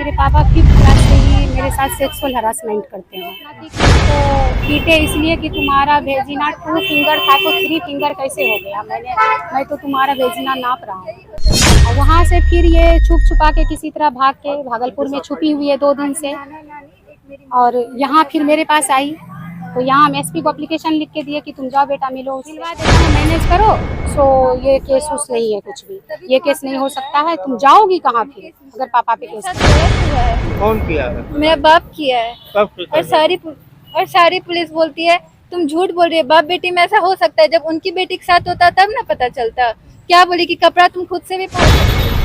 मेरे पापा 5th class से ही मेरे साथ सेक्सुअल हरासमेंट करते हैं। तो पीटे इसलिए कि तुम्हारा भेजिना 2 फिंगर था तो 3 फिंगर कैसे हो गया। मैं तो तुम्हारा भेजिना नाप रहा हूँ। और वहाँ से फिर ये छुप छुपा के किसी तरह भाग के भागलपुर में छुपी हुई है 2 दिन से, और यहाँ फिर मेरे पास आई। तो यहाँ हम एसपी को एप्लीकेशन लिख के दिए कि तुम जाओ बेटा मिलो, दिलवा देता हूँ, मैनेज करो। सो ये केस उस नहीं है, कुछ भी ये केस नहीं हो सकता है। तुम जाओगी कहाँ फिर अगर पापा पे केस हुआ है? कौन किया है? मेरा बाप किया है। कब और सारी पुलिस बोलती है तुम झूठ बोल रही है। बाप बेटी में ऐसा हो सकता है, जब उनकी बेटी के साथ होता तब ना पता चलता। क्या बोली कि कपड़ा तुम खुद से भी फाड़ सकती हो।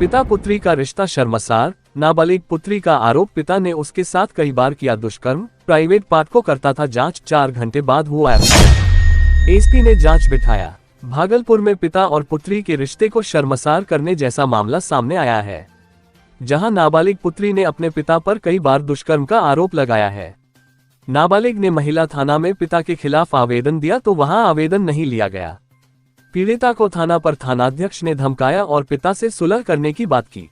पिता पुत्री का रिश्ता शर्मसार, नाबालिग पुत्री का आरोप, पिता ने उसके साथ कई बार किया दुष्कर्म, प्राइवेट पार्ट को करता था जांच, 4 घंटे बाद हुआ एफआईआर। एसपी ने जांच बिठाया। भागलपुर में पिता और पुत्री के रिश्ते को शर्मसार करने जैसा मामला सामने आया है, जहां नाबालिग पुत्री ने अपने पिता पर कई बार दुष्कर्म का आरोप लगाया है। नाबालिग ने महिला थाना में पिता के खिलाफ आवेदन दिया तो वहां आवेदन नहीं लिया गया। पीड़िता को थाना पर थानाध्यक्ष ने धमकाया और पिता से सुलह करने की बात की।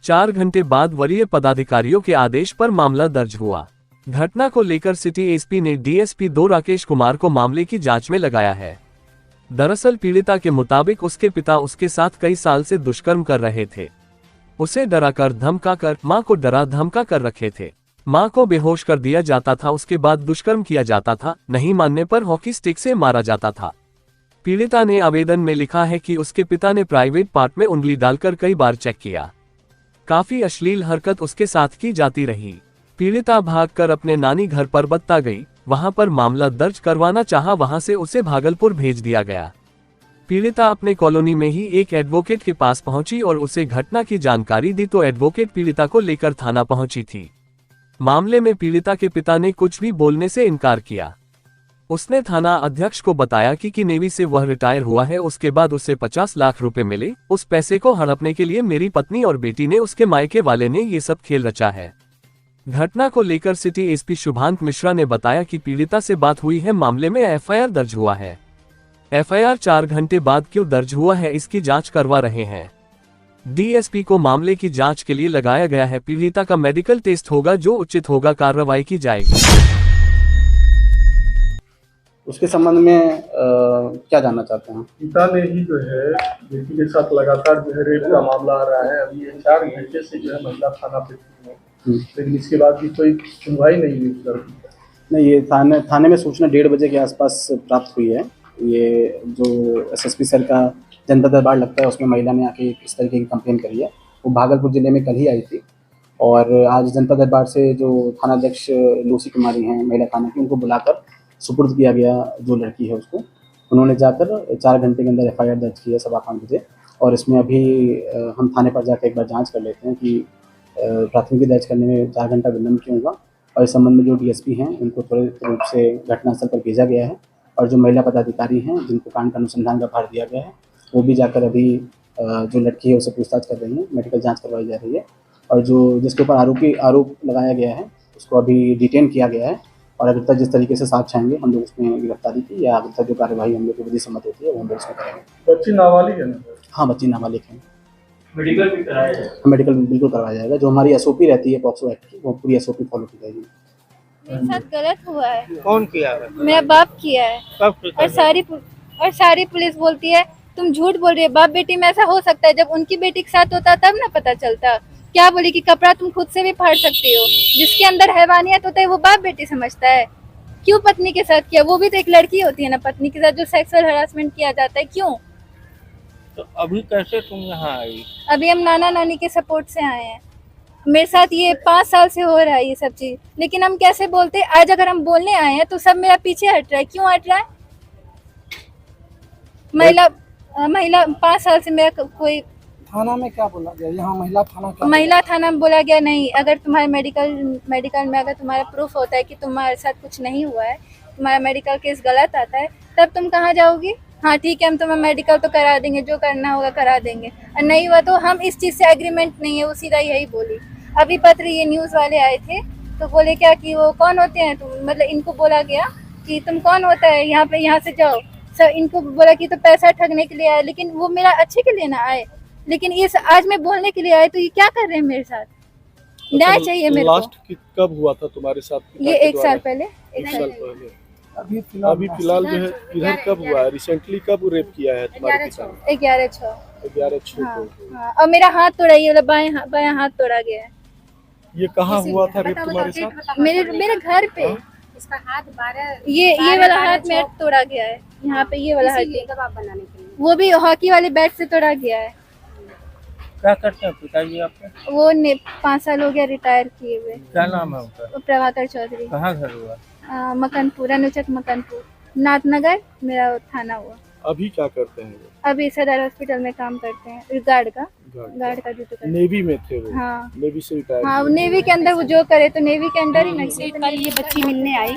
4 घंटे बाद वरीय पदाधिकारियों के आदेश पर मामला दर्ज हुआ। घटना को लेकर सिटी एसपी ने डीएसपी 2 राकेश कुमार को मामले की जांच में लगाया है। दरअसल पीड़िता के मुताबिक उसके पिता उसके साथ कई साल से दुष्कर्म कर रहे थे। उसे डराकर धमकाकर मां को डरा धमका कर रखे थे। मां को बेहोश कर दिया जाता था, उसके बाद दुष्कर्म किया जाता था, नहीं मानने पर हॉकी स्टिक से मारा जाता था। पीड़िता ने आवेदन में लिखा है कि उसके पिता ने प्राइवेट पार्ट में उंगली डालकर कई बार चेक किया। काफी अश्लील हरकत उसके साथ की जाती रही। पीड़िता भागकर अपने नानी घर परबत्ता गई, वहां पर मामला दर्ज करवाना चाहा, वहां से उसे भागलपुर भेज दिया गया। पीड़िता अपने कॉलोनी में ही एक एडवोकेट के पास पहुंची और उसे घटना की जानकारी दी तो एडवोकेट पीड़िता को लेकर थाना पहुंची थी। मामले में पीड़िता के पिता ने कुछ भी बोलने से इनकार किया। उसने थाना अध्यक्ष को बताया कि नेवी से वह रिटायर हुआ है, उसके बाद उसे 50 लाख रुपए मिले। उस पैसे को हड़पने के लिए मेरी पत्नी और बेटी ने, उसके मायके वाले ने ये सब खेल रचा है। घटना को लेकर सिटी एसपी शुभांत मिश्रा ने बताया कि पीड़िता से बात हुई है, मामले में एफआईआर दर्ज हुआ है। एफआईआर 4 घंटे बाद क्यों दर्ज हुआ है इसकी जांच करवा रहे हैं। डीएसपी को मामले की जांच के लिए लगाया गया है। पीड़िता का मेडिकल टेस्ट होगा, जो उचित होगा कार्रवाई की जाएगी। उसके संबंध में क्या जानना चाहते हैं? पिता ने ही जो है बेटी के साथ लगातार जो है रेप का मामला आ रहा है। अभी ये 4 घंटे से जो है महिला थाना पे थी, लेकिन इसके बाद भी कोई सुनवाई नहीं हुई लड़की का। नहीं, ये थाने में सूचना 1:30 बजे के आसपास प्राप्त हुई है। ये जो एसएसपी सर का जनता दरबार लगता है, उसमें महिला ने आके इस तरीके की कंप्लेन करी है। वो भागलपुर जिले में कल ही आई थी और आज जनता दरबार से जो थानाध्यक्ष लूसी कुमारी हैं महिला थाना की, उनको बुलाकर सुपुर्द किया गया जो लड़की है उसको। उन्होंने जाकर 4 घंटे के अंदर एफआईआर दर्ज की है 5:15 बजे। और इसमें अभी हम थाने पर जाकर एक बार जांच कर लेते हैं कि प्राथमिकी दर्ज करने में 4 घंटा विलम्ब क्यों हुआ। और इस संबंध में जो डीएसपी हैं उनको त्वरित रूप से घटनास्थल पर भेजा गया है और जो महिला पदाधिकारी हैं जिनको कांड का अनुसंधान का भार दिया गया है, वो भी जाकर अभी जो लड़की है उसे पूछताछ कर रही है, मेडिकल जाँच करवाई जा रही है। और जो जिसके ऊपर आरोप लगाया गया है उसको अभी डिटेन किया गया है और अगर तक जिस तरीके से साक्ष्य आएंगे हम लोग उसमें गिरफ्तारी की या अगर तक जो कार्यवाही हम लोग की विधि सम्मत होती है वो हम लोग उसमें करेंगे। बच्ची नाबालिग है ना? हाँ, बच्ची नाबालिग है। मेडिकल भी कराया जाए? मेडिकल बिल्कुल करवाया जाएगा। जो हमारी एसओपी रहती है पॉक्सो एक्ट की, वो पूरी एसओपी फॉलो की जाएगी। मेरे साथ गलत हुआ है। कौन किया है? मेरा बाप किया है। कब? और सारी पुलिस बोलती है तुम झूठ बोल रही है। बाप बेटी में ऐसा हो सकता है, जब उनकी बेटी के साथ होता तब ना पता चलता। क्या बोली कि कपड़ा तुम खुद से भी फाड़ सकती हो। जिसके अंदर हैवानियत होता है वो बाप बेटी समझता है। क्यों पत्नी के साथ किया? वो भी तो एक लड़की होती है ना, पत्नी के साथ जो सेक्सुअल हरासमेंट किया जाता है, क्यों? तो अभी कैसे तुम यहाँ आई? अभी हम नाना नानी के सपोर्ट से आए हैं। मेरे साथ ये 5 साल से हो रहा है ये सब चीज, लेकिन हम कैसे बोलते? आज अगर हम बोलने आए हैं तो सब मेरा पीछे हट रहा है। क्यों हट रहा है? महिला 5 साल से मेरा कोई थाना में क्या बोला गया? यहाँ महिला थाना में बोला गया नहीं। अगर तुम्हारे मेडिकल में अगर तुम्हारा प्रूफ होता है कि तुम्हारे साथ कुछ नहीं हुआ है, तुम्हारा मेडिकल केस गलत आता है, तब तुम कहाँ जाओगी? हाँ ठीक है, हम तुम्हें मेडिकल तो करा देंगे, जो करना होगा करा देंगे। और नहीं हुआ तो हम इस चीज़ से एग्रीमेंट नहीं है, वो सीधा यही बोली। अभी पत्र ये न्यूज़ वाले आए थे तो बोले क्या कि वो कौन होते हैं तुम, मतलब इनको बोला गया कि तुम कौन होता है यहाँ पे, यहाँ से जाओ सर। इनको बोला कि तो पैसा ठगने के लिए आए, लेकिन वो मेरा अच्छे के लिए ना आए, लेकिन ये आज मैं बोलने के लिए आए, तो ये क्या कर रहे हैं मेरे साथ? न्याय चाहिए मेरे को। लास्ट कब हुआ था तुम्हारे साथ? ये एक साल पहले। एक साल पहले। अभी फिलहाल जो है इधर कब हुआ है? रिसेंटली कब रेप किया है तुम्हारे पिता ने? 11/6 हाँ, को। हाँ, और मेरा हाथ तोड़ा, ये बायां हाथ तोड़ा गया है। ये कहाँ हुआ था रेप तुम्हारे साथ? मेरे घर पे। इसका हाथ 12 ये वाला हाथ मेरा तोड़ा गया है, यहाँ पे ये वाला हाथ कबाब बनाने के लिए। वो भी हॉकी वाले बैट से तोड़ा गया है। क्या करते हैं पिताजी आपके? वो 5 साल हो गया रिटायर किए हुए। क्या नाम है उनका? प्रभाकर चौधरी। कहाँ घर हुआ? मकनपुर, अनुचक मकनपुर, नाथनगर मेरा थाना हुआ। अभी क्या करते हैं वो? अभी सदर हॉस्पिटल में काम करते हैं, गार्ड का ड्यूटी करते हैं। नेवी में थे वो? हाँ नेवी से रिटायर। हाँ, नेवी के अंदर वो जो करे तो नेवी के अंदर ही नहीं। कल ये बच्ची मिलने आई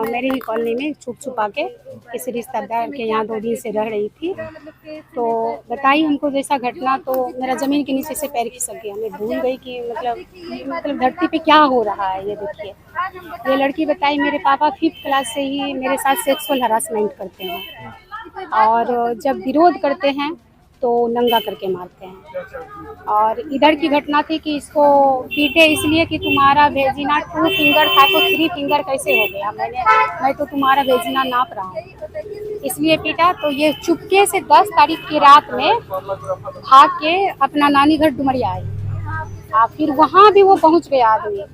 मेरे ही कॉलोनी में छुप छुपा के, किसी रिश्तेदार के यहाँ 2 दिन से रह रही थी, तो बताई हमको जैसा घटना। तो मेरा ज़मीन के नीचे से पैर खिसक गया, मैं भूल गई कि मतलब धरती पे क्या हो रहा है। ये देखिए, ये लड़की बताई मेरे पापा 5th क्लास से ही मेरे साथ सेक्सुअल हरासमेंट करते हैं, और जब विरोध करते हैं तो नंगा करके मारते हैं। और इधर की घटना थी कि इसको पीटे इसलिए कि तुम्हारा भेजिना 2 फिंगर था तो 3 फिंगर कैसे हो गया। मैं तो तुम्हारा भेजिना नाप रहा हूँ, इसलिए पीटा। तो ये चुपके से 10 तारीख की रात में भाग के अपना नानी घर डुमरिया आई। फिर वहाँ भी वो पहुँच गया आदमी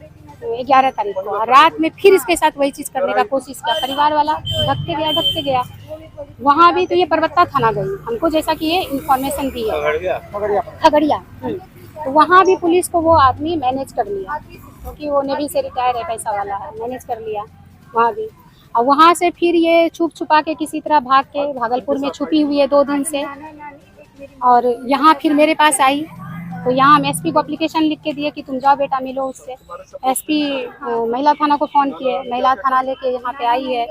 11 तारीख को, रात में फिर इसके साथ वही चीज़ करने का कोशिश किया। परिवार वाला ढकते गया। वहाँ भी तो ये परबत्ता थाना गई, हमको जैसा कि ये इन्फॉर्मेशन दी है, खगड़िया। तो वहाँ भी पुलिस को वो आदमी मैनेज कर लिया, क्योंकि वो नेवी से रिटायर है, पैसा वाला है, मैनेज कर लिया वहाँ भी। और वहाँ से फिर ये छुप छुपा के किसी तरह भाग के भागलपुर में छुपी हुई है 2 दिन से, और यहाँ फिर मेरे पास आई। तो यहाँ हम एसपी को एप्लीकेशन लिख के दिए कि तुम जाओ बेटा मिलो उससे। एसपी महिला थाना को फ़ोन किए, महिला थाना लेके यहाँ पे आई है।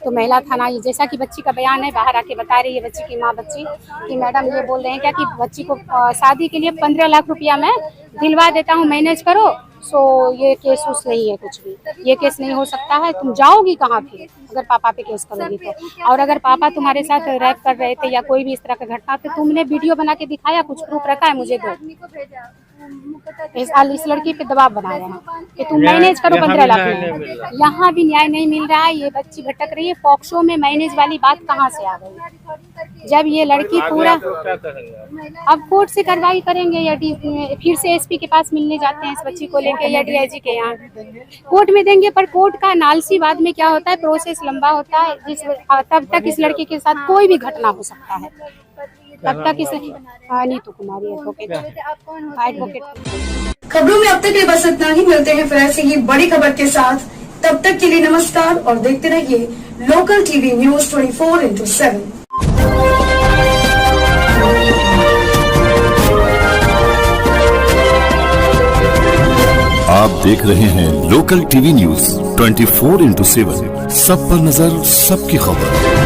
तो महिला थाना जैसा कि बच्ची का बयान है, बाहर आके बता रही है बच्ची की माँ कि मैडम ये बोल रहे हैं क्या कि बच्ची को शादी के लिए 15 लाख रुपया मैं दिलवा देता हूँ, मैनेज करो। सो ये केस उस नहीं है, कुछ भी ये केस नहीं हो सकता है। तुम जाओगी कहाँ फिर अगर पापा पे केस करोगी तो? और अगर पापा तुम्हारे साथ रैप कर रहे थे या कोई भी इस तरह का घटना, तो तुमने वीडियो बना के दिखाया, कुछ प्रूफ रखा है, मुझे दो। इस लड़की पे दबाव बनाया है कि तुम मैनेज करो 15 लाख में। यहाँ भी न्याय नहीं मिल रहा है, ये बच्ची भटक रही है। पॉक्सो में मैनेज वाली बात कहाँ से आ गई, जब ये लड़की पूरा। अब कोर्ट से कार्रवाई करेंगे, या फिर से एसपी के पास मिलने जाते हैं इस बच्ची को लेके, या डीआईजी के यहाँ कोर्ट में देंगे। पर कोर्ट का नालसीबाद में क्या होता है, प्रोसेस लंबा होता है, तब तक इस लड़की के साथ कोई भी घटना हो सकता है। तब तक इसे नीतू कुमारी एडवोकेट। खबरों में अब तक के बस इतना ही। मिलते हैं फिर ऐसे ही बड़ी खबर के साथ, तब तक के लिए नमस्कार और देखते रहिए लोकल टीवी न्यूज 24/7। आप देख रहे हैं लोकल टीवी न्यूज 24/7, सब पर नजर, सबकी खबर।